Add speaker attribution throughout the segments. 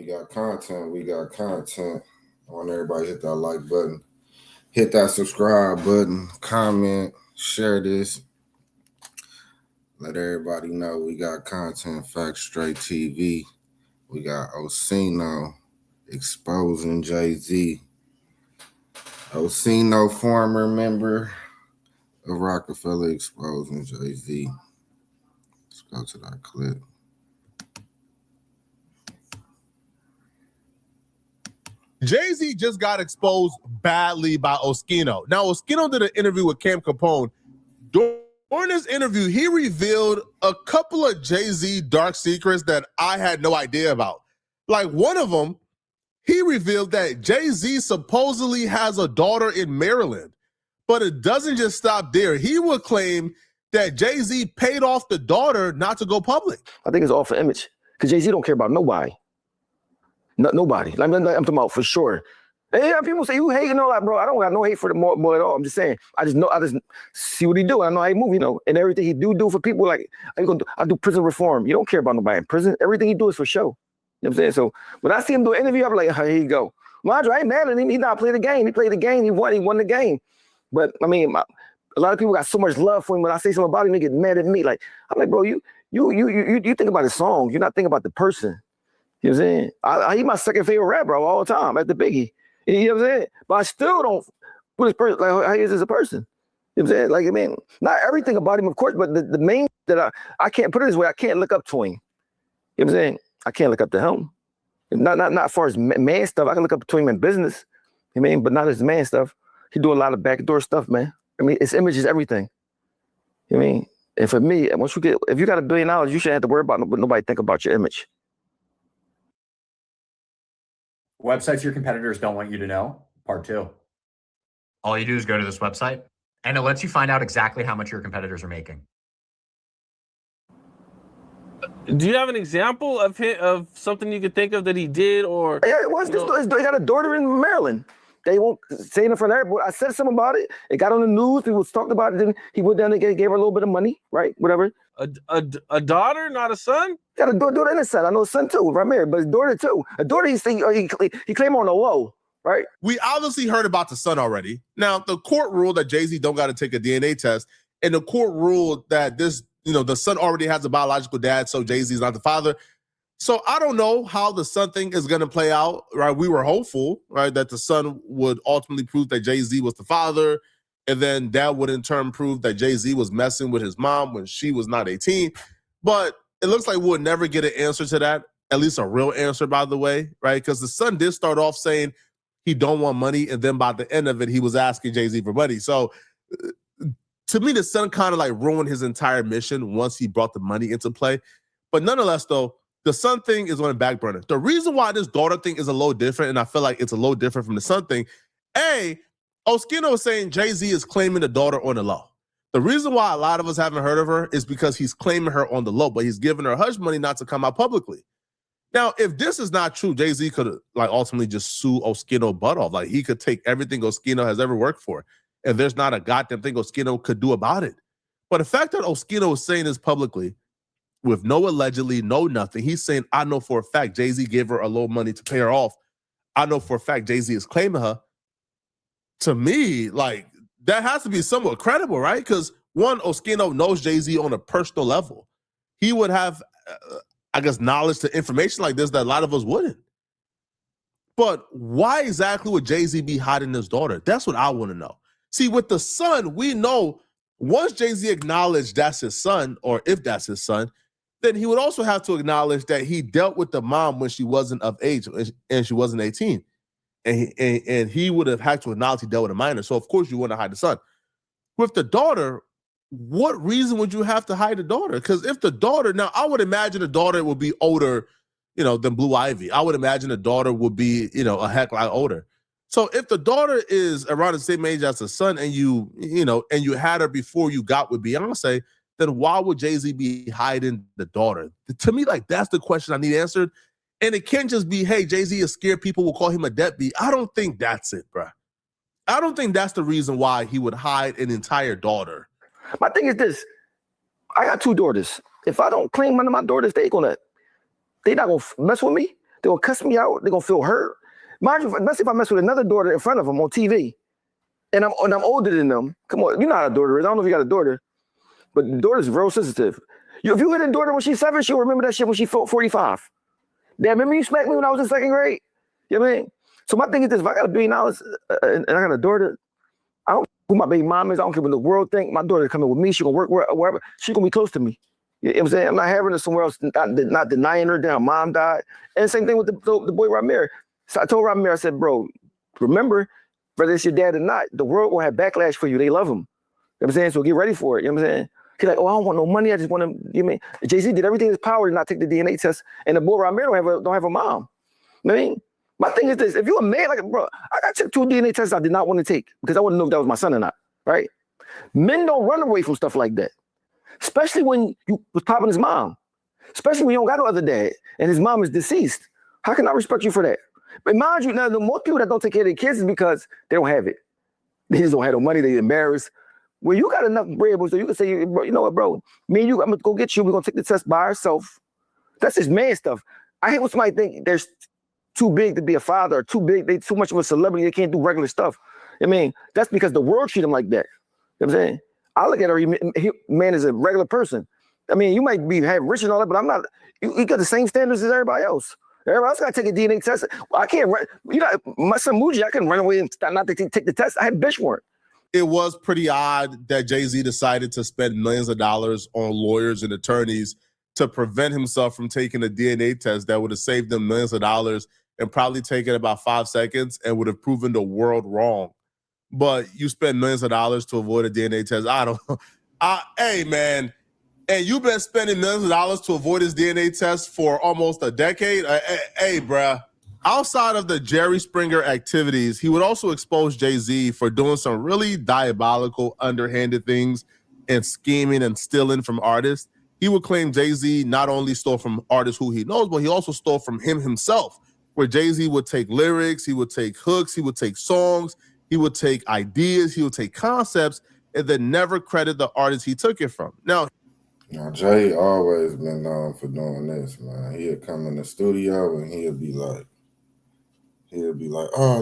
Speaker 1: We got content. We got content. I want everybody to hit that like button. Hit that subscribe button. Comment. Share this. Let everybody know we got content. Facts Straight TV. We got Oschino exposing Jay-Z. Oschino, former member of Rockefeller, exposing Jay-Z. Let's go to that clip.
Speaker 2: Jay-Z just got exposed badly by Oschino. Now, Oschino did an interview with Cam Capone. During this interview, he revealed a couple of Jay-Z dark secrets that I had no idea about. Like one of them, he revealed that Jay-Z supposedly has a daughter in Maryland. But it doesn't just stop there. He would claim that Jay-Z paid off the daughter not to go public.
Speaker 3: I think it's all for image. Because Jay-Z don't care about nobody. Nobody. I'm talking about for sure. And people say you hate and all that, bro. I don't got no hate for the boy at all. I'm just saying. I just see what he do. I know how he move, and everything he do for people. Like I do prison reform. You don't care about nobody in prison. Everything he do is for show. You know what I'm saying? So when I see him do an interview, I'm like, here you go. Mondre, I ain't mad at him. He not playing the game. He played the game. He won the game. But I mean, a lot of people got so much love for him. When I say something about him, they get mad at me. Like I'm like, bro, you think about the song. You're not thinking about the person. You know what I'm saying? He's my second favorite rapper all the time after Biggie. You know what I'm saying? But I still don't put his person, like how he is as a person. You know what I'm saying? Like, I mean, not everything about him, of course, but the main that I can't put it this way, I can't look up to him. You know what I'm saying? I can't look up to him. Not as far as man stuff. I can look up to him in business. You know what I mean? But not his man stuff. He do a lot of backdoor stuff, man. I mean, his image is everything. You know what I mean? And for me, if you got $1 billion, you shouldn't have to worry about what nobody think about your image.
Speaker 4: Websites your competitors don't want you to know, part 2.
Speaker 5: All you do is go to this website, and it lets you find out exactly how much your competitors are making.
Speaker 6: Do you have an example of something you could think of that he did, or?
Speaker 3: Yeah, it was. He got a daughter in Maryland. They won't say it in front of everybody. I said something about it. It got on the news. People was talking about it. Then he went down and gave her a little bit of money, right? Whatever.
Speaker 6: A daughter, not a son?
Speaker 3: Got a daughter and a son. I know a son too, right married, but his daughter too. A daughter he claimed on the low, right?
Speaker 2: We obviously heard about the son already. Now, the court ruled that Jay-Z don't got to take a DNA test, and the court ruled that this, the son already has a biological dad, so Jay-Z is not the father. So I don't know how the son thing is going to play out, right? We were hopeful, right, that the son would ultimately prove that Jay-Z was the father, and then that would in turn prove that Jay-Z was messing with his mom when she was not 18. But it looks like we'll never get an answer to that, at least a real answer, by the way, right? Because the son did start off saying he don't want money, and then by the end of it, he was asking Jay-Z for money. So to me, the son kind of like ruined his entire mission once he brought the money into play. But nonetheless, though, the son thing is on the back burner. The reason why this daughter thing is a little different, and I feel like it's a little different from the son thing, Oschino is saying Jay-Z is claiming the daughter on the low. The reason why a lot of us haven't heard of her is because he's claiming her on the low, but he's giving her hush money not to come out publicly. Now, if this is not true, Jay-Z could ultimately just sue Oschino butt off. Like, he could take everything Oschino has ever worked for, and there's not a goddamn thing Oschino could do about it. But the fact that Oschino is saying this publicly with no allegedly, no nothing, he's saying, I know for a fact Jay-Z gave her a little money to pay her off. I know for a fact Jay-Z is claiming her. To me, that has to be somewhat credible, right? Because one, Oschino knows Jay-Z on a personal level. He would have, knowledge to information like this that a lot of us wouldn't. But why exactly would Jay-Z be hiding his daughter? That's what I want to know. See, with the son, we know once Jay-Z acknowledged that's his son, or if that's his son, then he would also have to acknowledge that he dealt with the mom when she wasn't of age and she wasn't 18. And he would have had to acknowledge he dealt with a minor. So, of course, you want to hide the son. With the daughter, what reason would you have to hide the daughter? Because if the daughter, now, I would imagine the daughter would be older, than Blue Ivy. I would imagine the daughter would be, a heck lot older. So if the daughter is around the same age as the son and you had her before you got with Beyonce, then why would Jay-Z be hiding the daughter? To me, that's the question I need answered. And it can't just be, hey, Jay-Z is scared people will call him a deadbeat. I don't think that's it, bro. I don't think that's the reason why he would hide an entire daughter.
Speaker 3: My thing is this. I got 2 daughters. If I don't claim one of my daughters, they not gonna mess with me. They're gonna cuss me out. They're gonna feel hurt. Mind you, let's say if I mess with another daughter in front of them on TV, and I'm older than them. Come on, you know how a daughter is. I don't know if you got a daughter, but the daughter's real sensitive. If you hit a daughter when she's 7, she'll remember that shit when she's 45. Dad, remember you smacked me when I was in 2nd grade? You know what I mean? So my thing is this: if I got $1 billion and I got a daughter, I don't care who my baby mom is. I don't care what the world think. My daughter coming with me. She gonna work wherever. She gonna be close to me. You know what I'm saying? I'm not having her somewhere else, not denying her that her mom died. And same thing with the boy Ramir. So I told Ramir, I said, bro, remember, whether it's your dad or not, the world will have backlash for you. They love him. You know what I'm saying? So get ready for it. You know what I'm saying? He's like, oh, I don't want no money. I just want to, you know what I mean? Jay-Z did everything in his power to not take the DNA test. And the boy Ramir don't have a mom. You know what I mean? My thing is this: if you're a man, like, bro, I took 2 DNA tests I did not want to take because I wouldn't know if that was my son or not, right? Men don't run away from stuff like that, especially when you was popping his mom, especially when you don't got no other dad and his mom is deceased. How can I respect you for that? But mind you, now the most people that don't take care of their kids is because they don't have it. They just don't have no money. They embarrassed. When you got enough bread, so you can say, bro, you know what, bro? Me and you, I'm gonna go get you. We're gonna take the test by ourselves. That's just man stuff. I hate when somebody think they're too big to be a father, or they too much of a celebrity, they can't do regular stuff. I mean, that's because the world treat them like that. You know what I'm saying? I look at every man as a regular person. I mean, you might have rich and all that, but I'm not. You got the same standards as everybody else. Everybody else got to take a DNA test. Well, I can't run. You know, my son Muji, I couldn't run away and not to take the test. I had a bench warrant.
Speaker 2: It was pretty odd that Jay-Z decided to spend millions of dollars on lawyers and attorneys to prevent himself from taking a DNA test that would have saved them millions of dollars and probably taken about 5 seconds and would have proven the world wrong. But you spend millions of dollars to avoid a DNA test. I don't know. Hey, man. And you've been spending millions of dollars to avoid his DNA test for almost a decade? Hey, bruh. Outside of the Jerry Springer activities, he would also expose Jay-Z for doing some really diabolical, underhanded things and scheming and stealing from artists. He would claim Jay-Z not only stole from artists who he knows, but he also stole from him himself, where Jay-Z would take lyrics, he would take hooks, he would take songs, he would take ideas, he would take concepts, and then never credit the artist he took it from. Now,
Speaker 1: Jay always been known for doing this, man. He'd come in the studio and he'd be like, oh,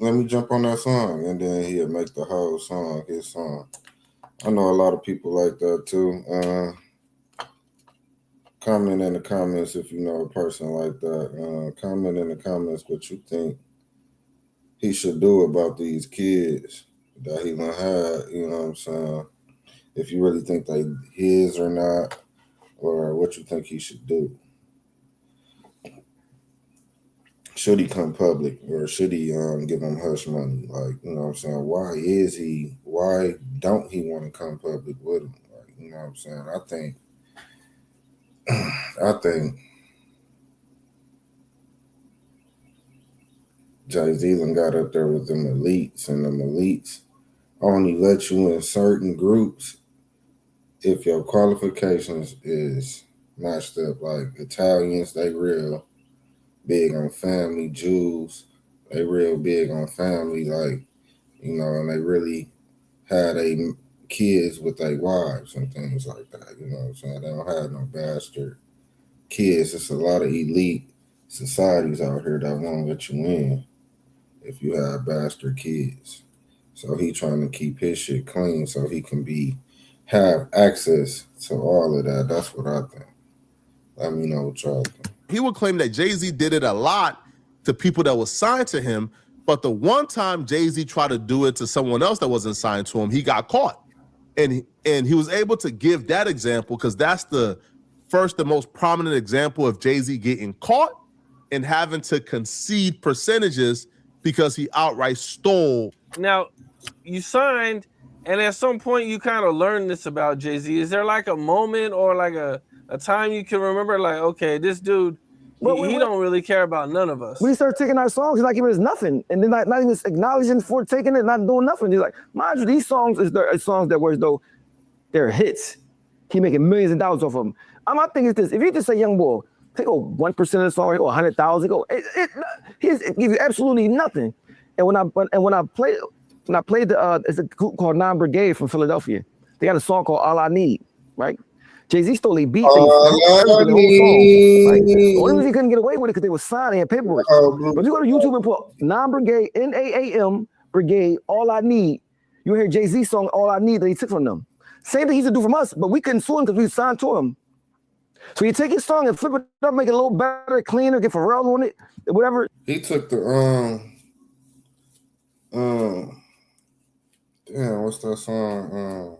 Speaker 1: let me jump on that song. And then he'd make the whole song his song. I know a lot of people like that too. Comment in the comments if you know a person like that. Comment in the comments what you think he should do about these kids that he done had, you know what I'm saying? If you really think they his or not, or what you think he should do. Should he come public, or should he give him hush money? Like, you know what I'm saying? Why don't he want to come public with him? Like, you know what I'm saying? I think Jay-Z done got up there with them elites, and them elites only let you in certain groups if your qualifications is matched up. Like Italians, they real big on family. Jews, they real big on family, like, you know, and they really had kids with their wives and things like that, you know what I'm saying? They don't have no bastard kids. It's a lot of elite societies out here that won't let you in if you have bastard kids. So he trying to keep his shit clean so he can have access to all of that. That's what I think. Let me know what y'all think.
Speaker 2: he would claim that Jay-Z did it a lot to people that was signed to him, but the one time Jay-Z tried to do it to someone else that wasn't signed to him, he got caught. And he was able to give that example because that's the most prominent example of Jay-Z getting caught and having to concede percentages because he outright stole.
Speaker 6: Now, you signed, and at some point you kind of learned this about Jay-Z. Is there like a moment or like a time you can remember, like, okay, this dude, he don't really care about none of us?
Speaker 3: We start taking our songs, he's not giving us nothing. And then not even acknowledging for taking it, not doing nothing. He's like, mind you, these songs are songs that were as though they're hits. He making millions of dollars off of them. My thing is this, if you just say Young Boy, take 1% of the song, or 100,000, he give you absolutely nothing. And when I played the it's a group called Non Brigade from Philadelphia. They got a song called All I Need, right? Jay-Z stole a beat.
Speaker 1: All I
Speaker 3: The only reason he couldn't get away with it because they were signing and paperwork. But you go to YouTube and put Non-Brigade, NAAM Brigade, All I Need, you hear Jay-Z song All I Need that he took from them. Same thing he used to do from us, but we couldn't sue him because we signed to him. So you take his song and flip it up, make it a little better, cleaner, get Pharrell on it, whatever.
Speaker 1: He took the damn, what's that song?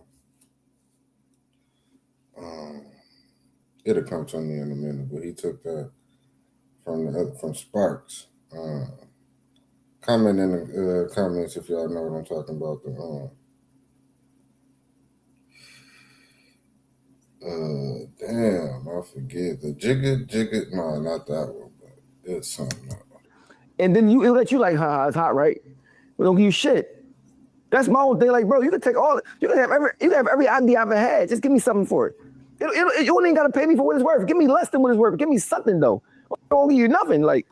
Speaker 1: It'll come to me in a minute, but he took that from Sparks. Comment in the comments if y'all know what I'm talking about. Damn, I forget the jigga. No, not that one, but it's something else.
Speaker 3: And then it'll let you like, it's hot, right? We don't give you shit. That's my whole thing. Like, bro, you can take you can have every idea I've ever had. Just give me something for it. You ain't gotta pay me for what it's worth. Give me less than what it's worth. Give me something though. I don't give you nothing. Like,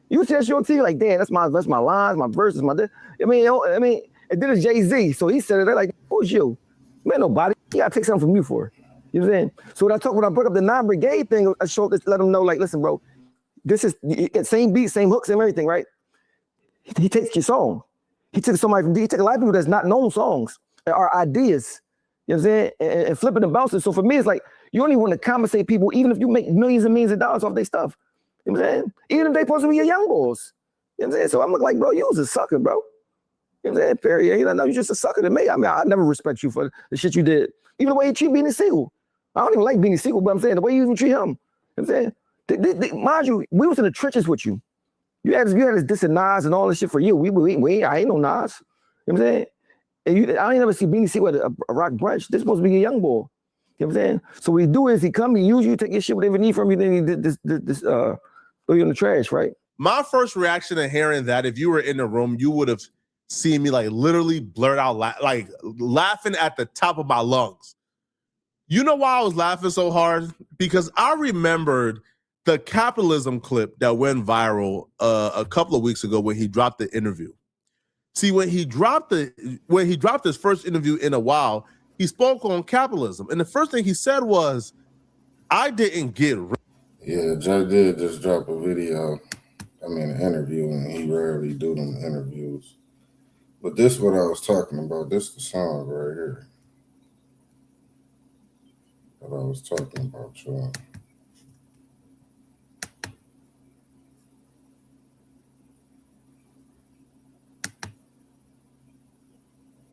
Speaker 3: you test your team, like, damn, that's my lines, my verses, my this. I mean, and then it's Jay-Z. So he said it. They're like, who's you? Man, nobody. You gotta take something from you for it. You know what I'm saying? So when I brought up the Non-Brigade thing, I showed this, let them know, like, listen, bro, this is same beat, same hooks, and everything, right? He takes your song. He took a lot of people that's not known songs, or ideas, you know what I'm saying, and flipping and bouncing. So for me, it's like, you only want to compensate people, even if you make millions and millions of dollars off their stuff. You know what I'm saying? Even if they supposed to be your young boys. You know what I'm saying? So I'm like, bro, you was a sucker, bro. You know what I'm saying? Perry, you know, you're just a sucker to me. I mean, I never respect you for the shit you did. Even the way you treat Beanie Siegel. I don't even like Beanie Siegel, but I'm saying the way you even treat him. You know what I'm saying? Mind you, we was in the trenches with you. You had this dissing Nas and all this shit for you. I ain't no Nas. You know what I'm saying? And I ain't never see Beanie Siegel at a rock brunch. This supposed to be a young boy. You know what I'm saying? So what he do is he come, he use you, take your shit, whatever he need from you, then he did this throw you in the trash, right?
Speaker 2: My first reaction to hearing that, if you were in the room, you would have seen me like literally blurt out, like laughing at the top of my lungs. You know why I was laughing so hard? Because I remembered the Capitalism clip that went viral a couple of weeks ago when he dropped the interview. See, when he dropped his first interview in a while, he spoke on capitalism, and the first thing he said was, "I didn't get."
Speaker 1: Yeah, Jay did just drop a video. An interview, and he rarely do them interviews. But this is what I was talking about. This is the song right here that I was talking about, y'all.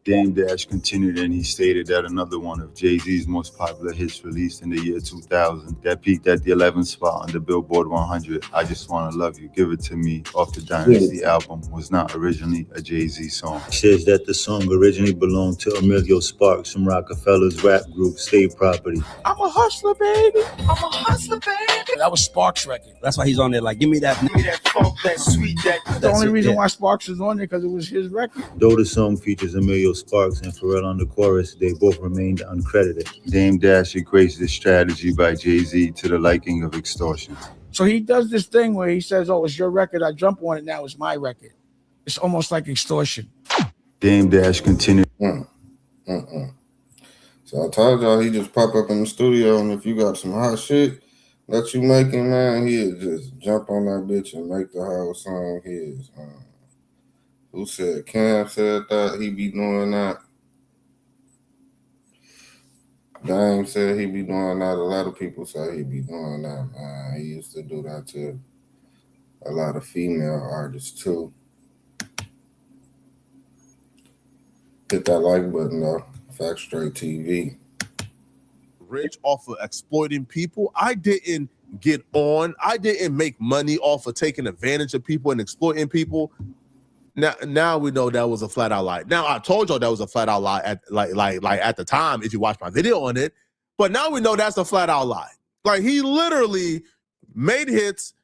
Speaker 7: Dame Dash continued, and he stated that another one of Jay-Z's most popular hits released in the year 2000 that peaked at the 11th spot on the Billboard 100, I Just Wanna Love You, Give It To Me, off the Dynasty album, was not originally a Jay-Z song. He says that the song originally belonged to Emilio Sparks from Rockefeller's rap group State Property.
Speaker 8: I'm a hustler, baby. I'm a hustler, baby. That was Sparks' record. That's why he's on there like, give me that funk, that sweet, That's the only reason why Sparks was on there, because it was his record.
Speaker 7: Though the song features Emilio Sparks and Pharrell on the chorus, they both remained uncredited. Dame Dash equates this strategy by Jay-Z to the liking of extortion.
Speaker 8: So he does this thing where he says, oh, it's your record, I jump on it, now it's my record. It's almost like extortion.
Speaker 7: Dame Dash continued.
Speaker 1: So I told y'all he just pop up in the studio, and if you got some hot shit that you making, man, he'll just jump on that bitch and make the whole song his. Who said? Cam said that he be doing that. Dame said he be doing that. A lot of people say he be doing that, man. He used to do that to a lot of female artists too. Hit that like button though. Fact Straight TV.
Speaker 2: Rich off of exploiting people. I didn't make money off of taking advantage of people and exploiting people. Now we know that was a flat out lie. Now I told y'all that was a flat out lie at at the time if you watch my video on it, but now we know that's a flat out lie. Like, he literally made hits.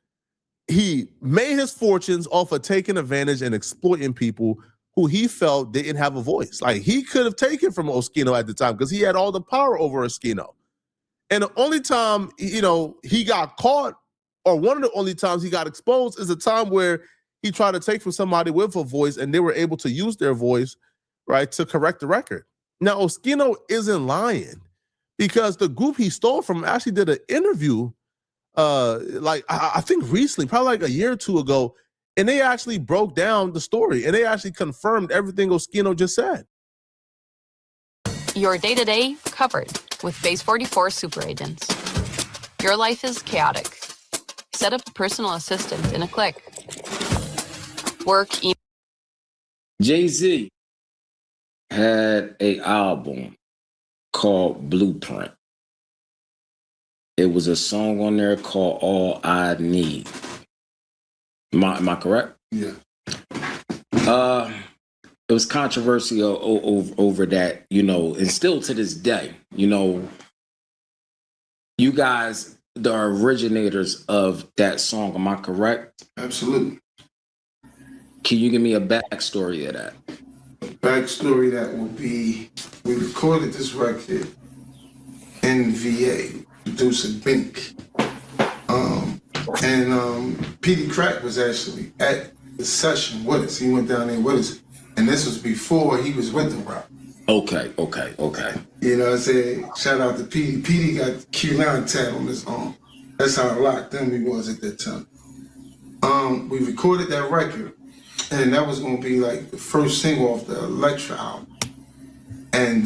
Speaker 2: He made his fortunes off of taking advantage and exploiting people who he felt didn't have a voice. Like, he could have taken from Oschino at the time because he had all the power over Oschino. And the only time, he got caught, or one of the only times he got exposed, is a time where he tried to take from somebody with a voice and they were able to use their voice, right, to correct the record. Now, Oschino isn't lying because the group he stole from actually did an interview, like I think recently, probably like a year or two ago, and they actually broke down the story and they actually confirmed everything Oschino just said.
Speaker 9: Your day-to-day covered with Base 44 super agents. Your life is chaotic. Set up a personal assistant in a click. Work,
Speaker 3: Jay-Z had an album called Blueprint. It was a song on there called All I Need. Am I correct?
Speaker 1: Yeah.
Speaker 3: It was controversial over that, you know, and still to this day, you know, you guys, the originators of that song, am I correct?
Speaker 1: Absolutely.
Speaker 3: Can you give me a backstory of that?
Speaker 1: Backstory that will be, we recorded this record in VA, producer Bink. Petey Crack was actually at the session with us. He went down there with us. And this was before he was with the Rock.
Speaker 3: Okay.
Speaker 1: You know what I'm saying? Shout out to Petey. Petey got Q9 tat on his arm. That's how locked in we was at that time. We recorded that record, and that was gonna be like the first single off the Electra album. And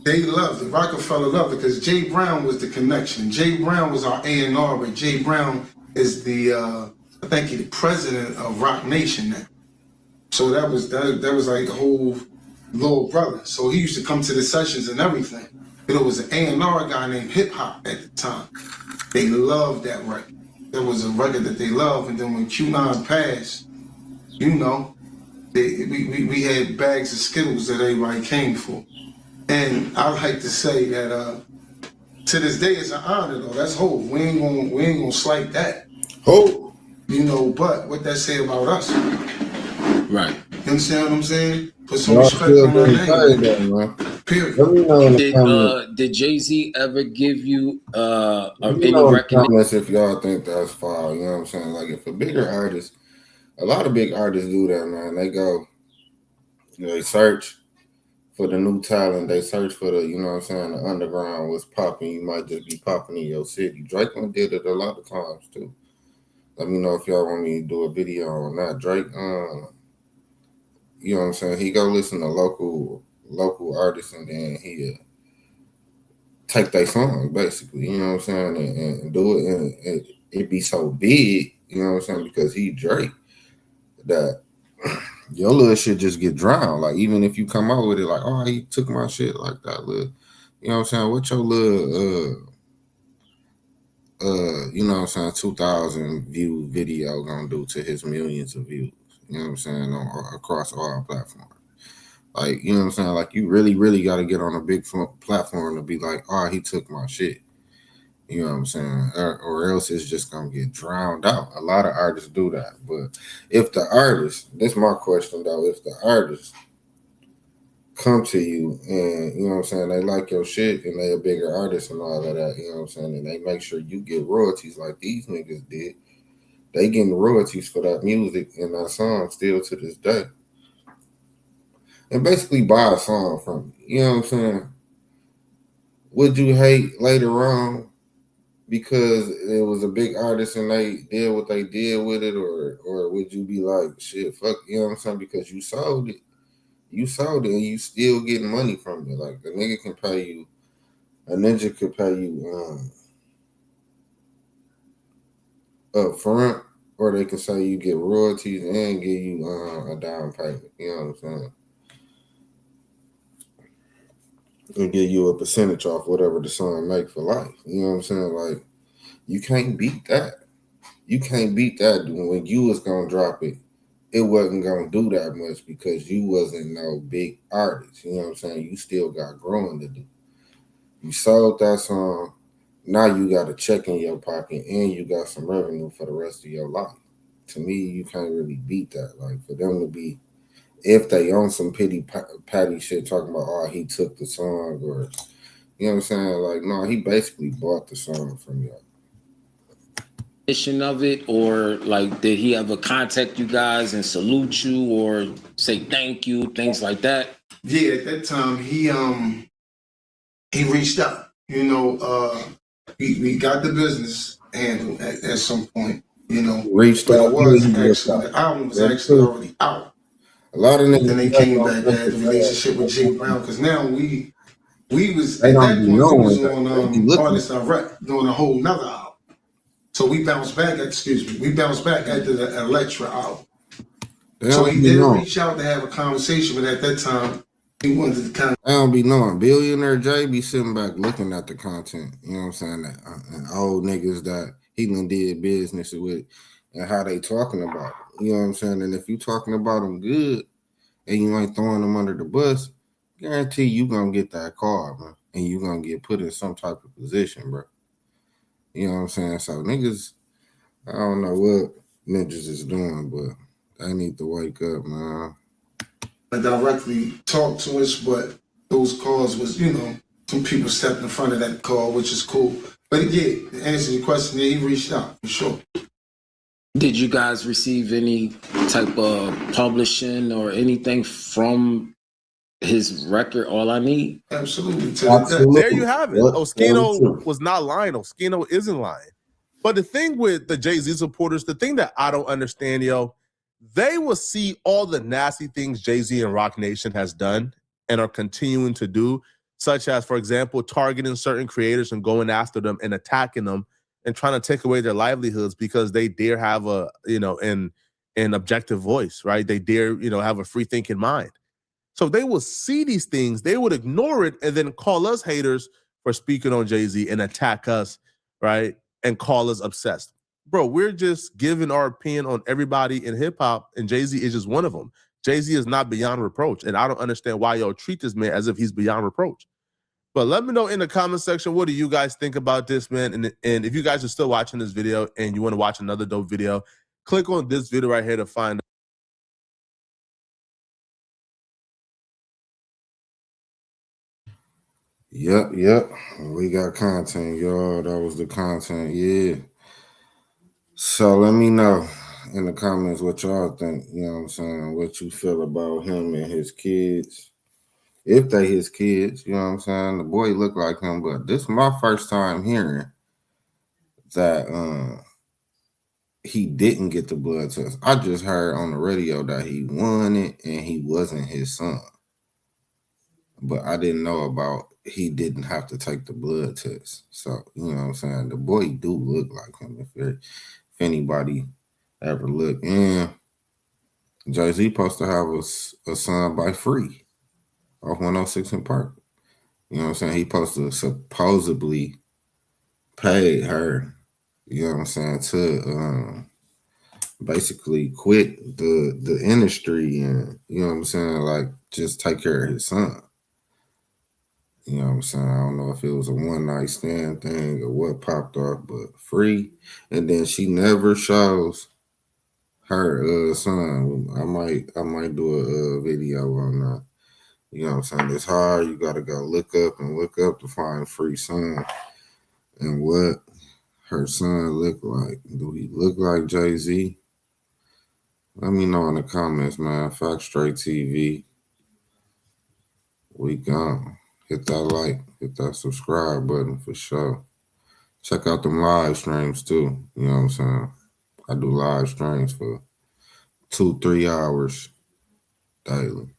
Speaker 1: they loved it. Rockefeller loved it because Jay Brown was the connection. Jay Brown was our A&R, but Jay Brown is the I think he's the president of Rock Nation now. So that was like the whole little brother. So he used to come to the sessions and everything. And it was an A&R guy named Hip Hop at the time. They loved that record. That was a record that they loved. And then when Q9 passed, you know, we had bags of Skittles that everybody came for. And I like to say that to this day it's an honor though. That's hope. We ain't gonna slight that. Hope. You know, but what that say about us?
Speaker 3: Right.
Speaker 1: You understand what I'm saying? Put some respect on our name. Period.
Speaker 3: Did Jay-Z ever give you any
Speaker 1: recognition? If y'all think that's foul, you know what I'm saying? Like if a bigger artist, a lot of big artists do that, man. They go, you know, they search for the new talent. They search for the, you know what I'm saying, the underground, what's popping. You might just be popping in your city. Drake did it a lot of times too. Let me know if y'all want me to do a video on that. Drake, you know what I'm saying? He go listen to local artists and then he take their song basically, you know what I'm saying, and do it, and it be so big, you know what I'm saying, because he Drake, that your little shit just get drowned. Like even if you come out with it like, oh, he took my shit like that, little, you know what I'm saying, what your little you know what I'm saying, 2,000 view video gonna do to his millions of views, you know what I'm saying, across all platforms. Like, you know what I'm saying, like you really got to get on a big platform to be like, oh, he took my shit, you know what I'm saying, or else it's just gonna get drowned out. A lot of artists do that. But if the artist, this is my question though, if the artist come to you and, you know what I'm saying, they like your shit and they a bigger artist and all of that, you know what I'm saying, and they make sure you get royalties like these niggas did, they getting royalties for that music and that song still to this day. And basically buy a song from you, you know what I'm saying? Would you hate later on because it was a big artist and they did what they did with it, or would you be like, shit, fuck, you know what I'm saying, because you sold it and you still getting money from it? Like a nigga can pay you, a ninja could pay you up front, or they can say you get royalties and give you a down payment, you know what I'm saying, and give you a percentage off whatever the song make for life, you know what I'm saying? Like you can't beat that. You can't beat that. When you was gonna drop it, it wasn't gonna do that much because you wasn't no big artist. You know what I'm saying? You still got growing to do. You sold that song. Now you got a check in your pocket and you got some revenue for the rest of your life. To me, you can't really beat that. Like for them to be, if they own some pity patty shit talking about, oh, he took the song, or, you know what I'm saying? Like, no, he basically bought the song from y'all.
Speaker 3: Of it, or like did he ever contact you guys and salute you or say thank you, things like that?
Speaker 1: Yeah, at that time he
Speaker 10: he reached out. You know, we got the business handled at some point. You know,
Speaker 1: Reached
Speaker 10: but
Speaker 1: out.
Speaker 10: it was actually the album was actually already out.
Speaker 1: A lot of niggas.
Speaker 10: Then they came back, had the relationship with Jay Brown, because now we was
Speaker 1: They
Speaker 10: at
Speaker 1: don't
Speaker 10: that
Speaker 1: be
Speaker 10: point we was
Speaker 1: knowing.
Speaker 10: on Artists Direct doing a whole nother album. So we bounced back. We bounced back after the Electra album. So he did reach out to have a conversation, but at that time he wanted to kind of.
Speaker 1: I don't be knowing. Billionaire Jay be sitting back looking at the content. You know what I'm saying? And old niggas that he done did business with and how they talking about it. You know what I'm saying? And if you talking about them good and you ain't throwing them under the bus, guarantee you gonna get that car, man. And you gonna get put in some type of position, bro. You know what I'm saying? So niggas, I don't know what ninjas is doing, but they need to wake up, man.
Speaker 10: Directly talk to us, but those calls was, you know, some people stepped in front of that call, which is cool. But yeah, to answer your question, he reached out for sure.
Speaker 11: Did you guys receive any type of publishing or anything from his record, All I Need?
Speaker 10: Absolutely.
Speaker 2: There you have it. Oschino was not lying. Oschino isn't lying. But the thing with the Jay-Z supporters, the thing that I don't understand, yo, they will see all the nasty things Jay-Z and Rock Nation has done and are continuing to do, such as, for example, targeting certain creators and going after them and attacking them and trying to take away their livelihoods because they dare have a, you know, an objective voice, right? They dare, you know, have a free thinking mind. So they will see these things, they would ignore it and then call us haters for speaking on Jay-Z and attack us, right? And call us obsessed. Bro, we're just giving our opinion on everybody in hip hop, and Jay-Z is just one of them. Jay-Z is not beyond reproach, and I don't understand why y'all treat this man as if he's beyond reproach. But let me know in the comment section, what do you guys think about this, man? And if you guys are still watching this video and you want to watch another dope video, click on this video right here to find out.
Speaker 1: Yep. We got content, y'all. That was the content, yeah. So let me know in the comments what y'all think, you know what I'm saying, what you feel about him and his kids. If they his kids, you know what I'm saying? The boy look like him, but this is my first time hearing that he didn't get the blood test. I just heard on the radio that he won it and he wasn't his son. But I didn't know about he didn't have to take the blood test. So, you know what I'm saying? The boy do look like him if anybody ever look. And Jay-Z supposed to have a son by Free off 106 in Park. You know what I'm saying? He supposed to supposedly pay her, you know what I'm saying, to basically quit the industry and, you know what I'm saying, like just take care of his son. You know what I'm saying? I don't know if it was a one-night stand thing or what popped off, but Free. And then she never shows her son. I might do a video on that. You know what I'm saying? It's hard. You gotta go look up to find Free son and what her son look like. Do he look like Jay-Z? Let me know in the comments, man. Fact Straight TV. We gone. Hit that like, hit that subscribe button for sure. Check out them live streams too. You know what I'm saying? I do live streams for 2-3 hours daily.